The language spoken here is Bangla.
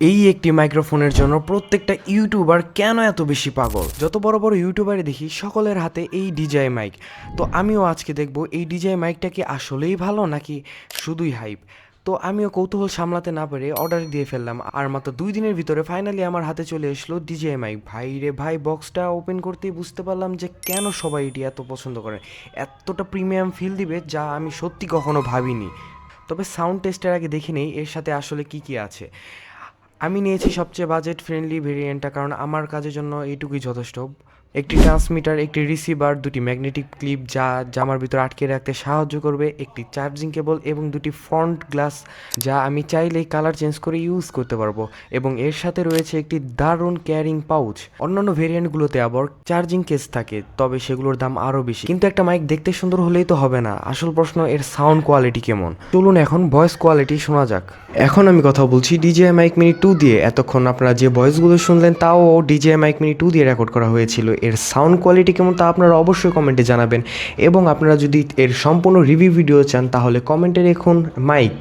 এই একটি মাইক্রোফোনের জন্য প্রত্যেকটা ইউটিউবার কেন এত বেশি পাগল। যত বড় বড় ইউটিউবারে দেখি সকলের হাতে এই ডিজে মাইক। তো আমিও আজকে দেখব এই ডিজে মাইকটা কি আসলেই ভালো নাকি শুধুই হাইপ। তো আমিও কৌতূহল সামলাতে না পেরে অর্ডার দিয়ে ফেললাম, আর মাত্র 2 দিনের ভিতরে ফাইনালি আমার হাতে চলে আসলো ডিজে মাইক। ভাই রে ভাই, বক্সটা ওপেন করতেই বুঝতে পারলাম যে কেন সবাই এটি এত পছন্দ করে। এতটা প্রিমিয়াম ফিল দিবে যা আমি সত্যি কখনো ভাবিনি। তবে সাউন্ড টেস্টের আগে দেখে নেই এর সাথে আসলে কি কি আছে। আমি নিয়েছি সবচেয়ে বাজেট ফ্রেন্ডলি ভেরিয়েন্টটা, কারণ আমার কাজের জন্য এইটুকুই যথেষ্ট। একটি ট্রান্সমিটার, একটি রিসিভার, দুটি ম্যাগনেটিক ক্লিপ যা জামার ভিতর আটকে রাখতে সাহায্য করবে, একটি চার্জিং কেবল এবং দুটি ফ্রন্ট গ্লাস যা আমি চাইলেই কালার চেঞ্জ করে ইউজ করতে পারবো। এবং এর সাথে রয়েছে একটি দারুণ ক্যারিং পাউচ। অন্যান্য ভেরিয়েন্টগুলোতে আবার চার্জিং কেস থাকে, তবে সেগুলোর দাম আরও বেশি। কিন্তু একটা মাইক দেখতে সুন্দর হলেই তো হবে না, আসল প্রশ্ন এর সাউন্ড কোয়ালিটি কেমন। চলুন এখন ভয়েস কোয়ালিটি শোনা যাক। এখন আমি কথা বলছি DJI মাইক মিনি 2 দিয়ে। এতক্ষণ আপনারা যে ভয়েসগুলো শুনলেন তাও DJI মাইক মিনি 2 দিয়ে রেকর্ড করা হয়েছিল। এর সাউন্ড কোয়ালিটি কেমন তা আপনারা অবশ্যই কমেন্টে জানাবেন, এবং আপনারা যদি এর সম্পূর্ণ রিভিউ ভিডিও চান তাহলে কমেন্টে লিখুন মাইক।